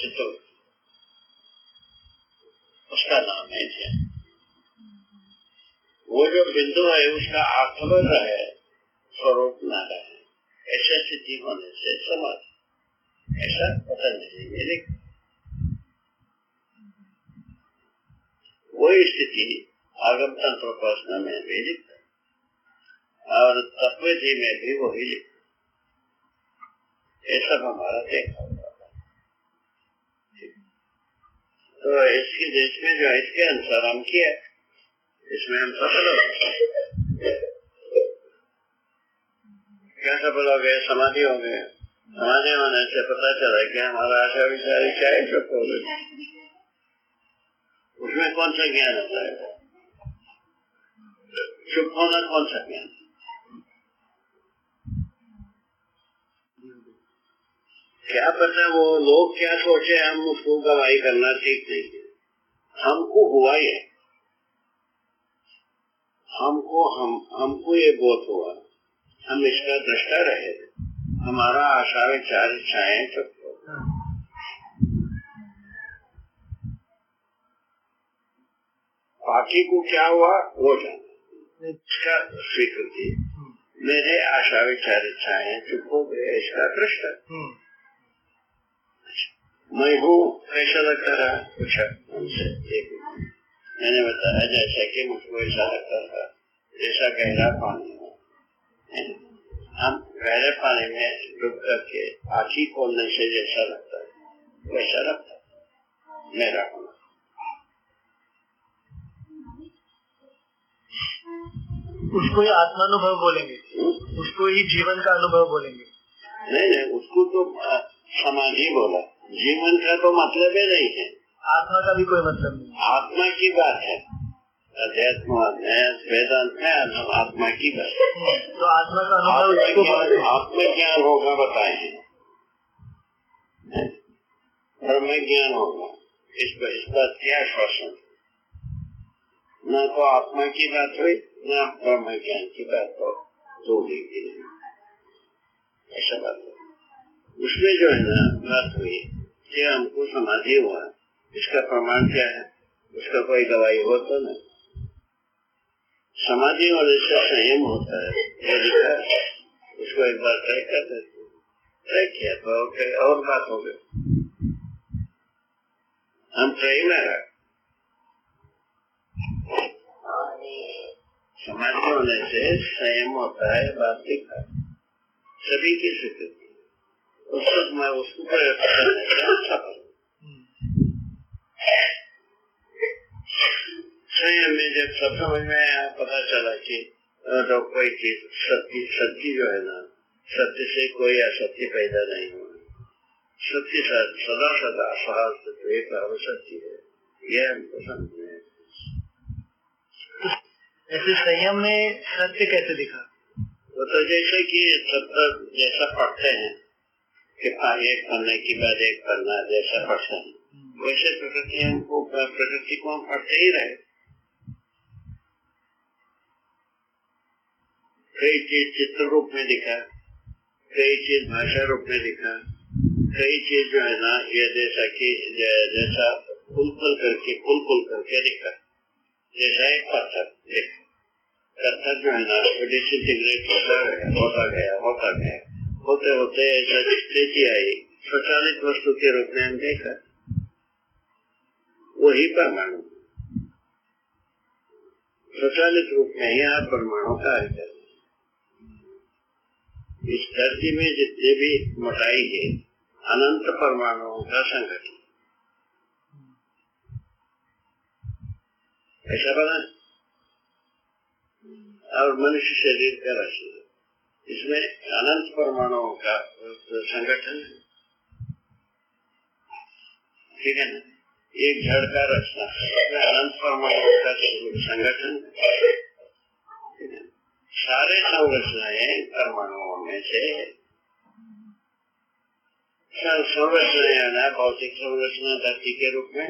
चित्र, उसका नाम है ध्यान। वो जो बिंदु है उसका आत्मन है, स्वरूप न रहे, ऐसा स्थिति होने से समाधि, ऐसा पतंजलि में लिखा। वही स्थिति आगम तंत्र उपासना में भी लिखा और तत्वजी में भी वही लिखा। ये सब हमारा देखा हुआ था। तो इसकी देश में जो इसके अनुसार हम किया, इसमें हम सफल हो गए। क्या सफल हो गए? समाधि हो गए। समाधि होने से पता चला कि हमारा आशा विचार इच्छाएं चुप हो गई। उसमें कौन सा ज्ञान होता है? चुप होना कौन सा ज्ञान? क्या पता वो लोग क्या सोचे, हम उसको गवाही करना ठीक नहीं है। हमको हुआ ये, हमको ये बोध हुआ, हम इसका दृष्टा रहे, हमारा आशा विचार इच्छाएं चुप हो। बाकी को क्या हुआ वो जाना, इसका स्वीकृति, मेरे आशा विचार इच्छाएं चुप हो गए, इसका दृष्टा मैं हूँ। कैसा लगता रहा? पूछा हमसे एक, मैंने बताया जैसा कि मुझको ऐसा लगता था जैसा गहरा पानी है, हम गहरे पानी में डूब करके आँखी खोलने से जैसा लगता है वैसा लगता है मेरा होना। उसको ही आत्मानुभव बोलेंगे, उसको ही जीवन का अनुभव बोलेंगे। नहीं, उसको तो समाधि बोला, जीवन का तो मतलब ही नहीं है। आत्मा का भी कोई मतलब नहीं। आत्मा की बात है, अध्यात्म वेदांत में आत्मा की बात है। तो आत्मा का अनुभव आत्म ज्ञान होगा बताए, ब्रह्म ज्ञान होगा, इस बात क्या आश्वासन? न तो आत्मा की बात हुई न ब्रह्म ज्ञान की बात हो, दो नहीं, ऐसा बात है। उसमें जो है ना बात हुई कि हमको समाधि हुआ, इसका प्रमाण क्या है? उसका कोई गवाही हो तो नहीं। समाधि होने से संयम होता है, ये लिखा है। उसको एक बार ट्राई कर देते, ट्राई किया तो और बात हो गई। हम ट्राई में रहे, समाधि होने से संयम होता है, बात लिखा सभी की स्वीकृति। मैं उसको प्रयोग करने से सफल। संयम में जब सब समझ में आया, पता चला कि तो कोई चीज सत्य जो है ना, सत्य से कोई असत्य पैदा नहीं होना, सत्य सदा सदा सहज एक सत्य है, यह हमको समझ में। ऐसे संयम में सत्य कैसे दिखा? वो तो जैसे कि सत्य जैसा पढ़ते हैं कि एक पढ़ने के बाद एक पढ़ना, जैसा पढ़ते हैं वैसे प्रकृति को हम पढ़ते ही रहे। कई चीज चित्र रूप में दिखा, कई चीज भाषा रूप में दिखा, कई चीज जो है ना ये जैसा कि जैसा पुल करके दिखा, जैसा एक पत्थर दिखा। पत्थर जो है ना डिसइंटीग्रेट होता गया, होते होते ऐसा स्थिति आई, स्वचालित वस्तु के रूप में हम देखा। वही परमाणु स्वचालित रूप में यहाँ परमाणु कार्य कर। इस धरती में जितने भी मोटाई है अनंत परमाणुओं का संगठन, ऐसा बना। और मनुष्य शरीर का राशि, इसमें अनंत परमाणुओं का संगठन है, ठीक है ना। एक जड़ का रचना, अनंत परमाणुओं का संगठन है। सारे संरचनाएं परमाणुओं में से, संरचनाएं ना भौतिक संरचना धरती के रूप में,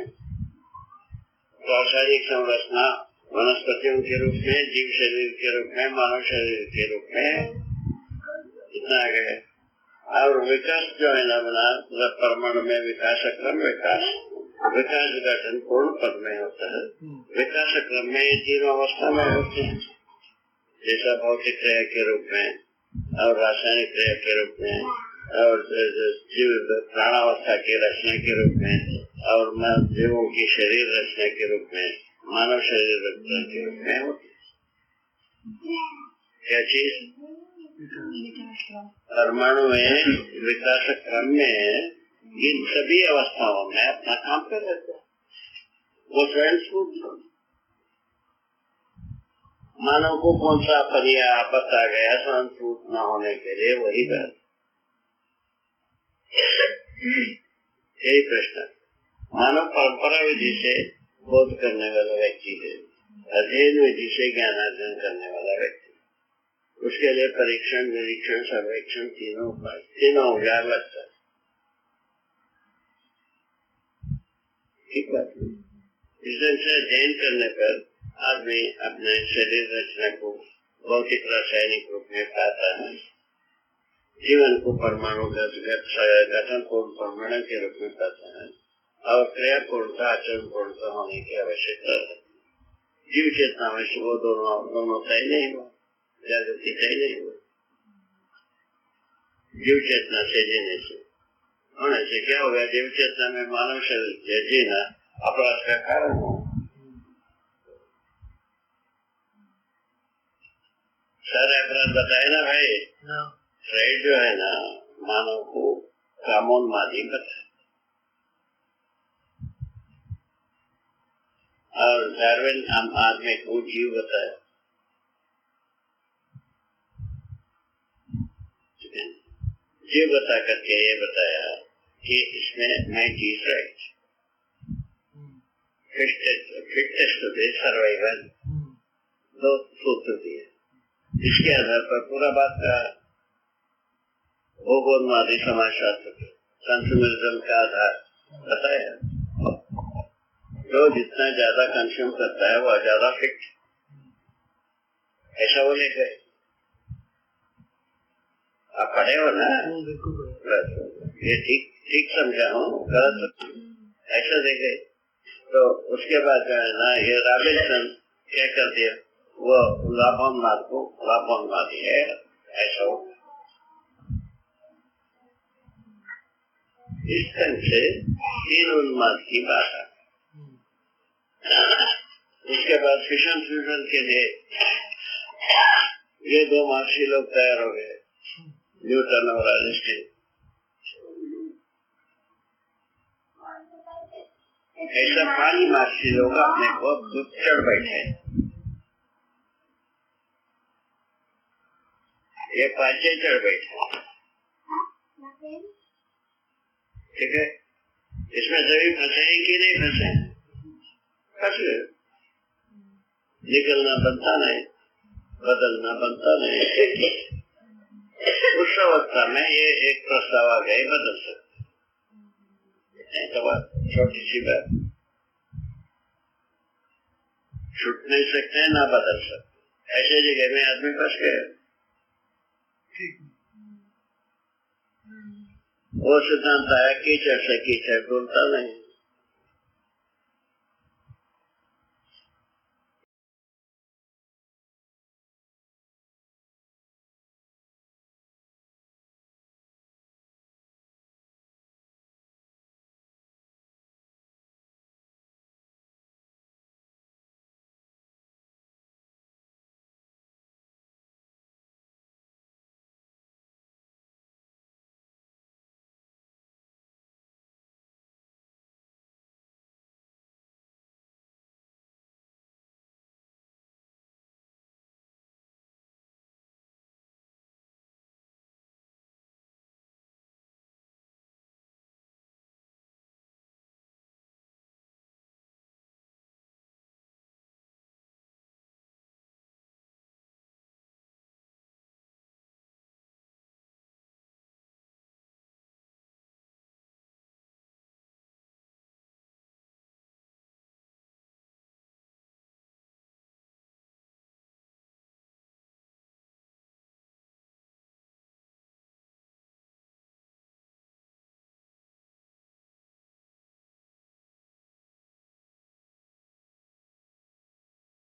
रासायनिक संरचना वनस्पतियों के रूप में, जीव शरीर के रूप में, मानव शरीर के रूप में, इतना आ गया। और विकास जो है ना बना, मतलब परमाणु में विकास क्रम विकास विघटन पूर्ण पद में होता है। विकास क्रम में ये तीनों अवस्था में होते हैं, जैसा भौतिक क्रिया के रूप में और रासायनिक क्रिया के रूप में और जीव प्राणावस्था की रचना के रूप में और जीवों की शरीर रचना के रूप में, मानव शरीर रचना के रूप में होती है। क्या चीज? परमाणु में विकास क्रम में इन सभी अवस्थाओं में अपना काम कर रहता है। वो स्वयं सूक्ष्म मानव को कौन सा आपत्त आ गया स्वयं सूक्ष्म न होने के लिए, वही बात। यही प्रश्न मानव परंपरा विधि से बोध करने वाला व्यक्ति है, अध्ययन विधि से ज्ञानार्जन करने वाला व्यक्ति, उसके लिए परीक्षण निरीक्षण सर्वेक्षण तीनों औजार लगता है। ठीक बात। इस ढंग से अध्ययन करने पर आदमी अपने शरीर रचना को भौतिक रासायनिक रूप में पाता है, जीवन को परमाणु गठन पूर्ण परमाणु के रूप में पाता है और क्रिया पूर्णता आचरण पूर्णता होने की आवश्यकता है। जीव चेतना में से वो दोनों तय नहीं हुआ, जागृति तय नहीं हुआ। जीव चेतना से जीने से होने से क्या होगा? जीव चेतना में मानव शरीर जीना अपराध का कारण हो। सारे अपराध बताए ना भाई। फ्राइड जो है ना मानव को कामोन्मादी बताए और डार्विन आदमी को जीव बताया। जीव बता करके ये बताया कि इसमें मैं चीज right fitness to be survival, दो सूत्र दिए। इसके आधार पर पूरा बात का भूगोलवादी समाजशास्त्र कंज्यूमरिज्म का आधार बताया। जो जितना ज्यादा कंज्यूम करता है वह ज्यादा फिट, ऐसा बोले गए। आप पढ़े हो ना? ये ठीक समझा हूँ, गलत ऐसा देखे तो उसके बाद जो है ना ये रॉबिन्सन क्या कर दिया, वो लाभोन्माद को लाभोन्मादी है ऐसा हो। इस तरह से तीन उन्माद की बात है। उसके बाद फिशन फ्यूजन के लिए ये दो महर्षि लोग तैयार हो गए, न्यूटन और आइंस्टाइन। ऐसा पानी महर्षि लोग अपने को चढ़ बैठे। ये पांचे चढ़ बैठे, ठीक है। इसमें सभी फंसे कि नहीं फंसे? फंसे। निकलना बनता नहीं, बदलना बनता नहीं। उस अवस्था में ये एक प्रस्ताव आ गए, बदल सकते तो बात छोटी सी बात, छूट नहीं सकते ना बदल सकते। ऐसे जगह में आदमी फंस गए। वो सिद्धांत आया कीचड़ से कीचड़ बोलता नहीं।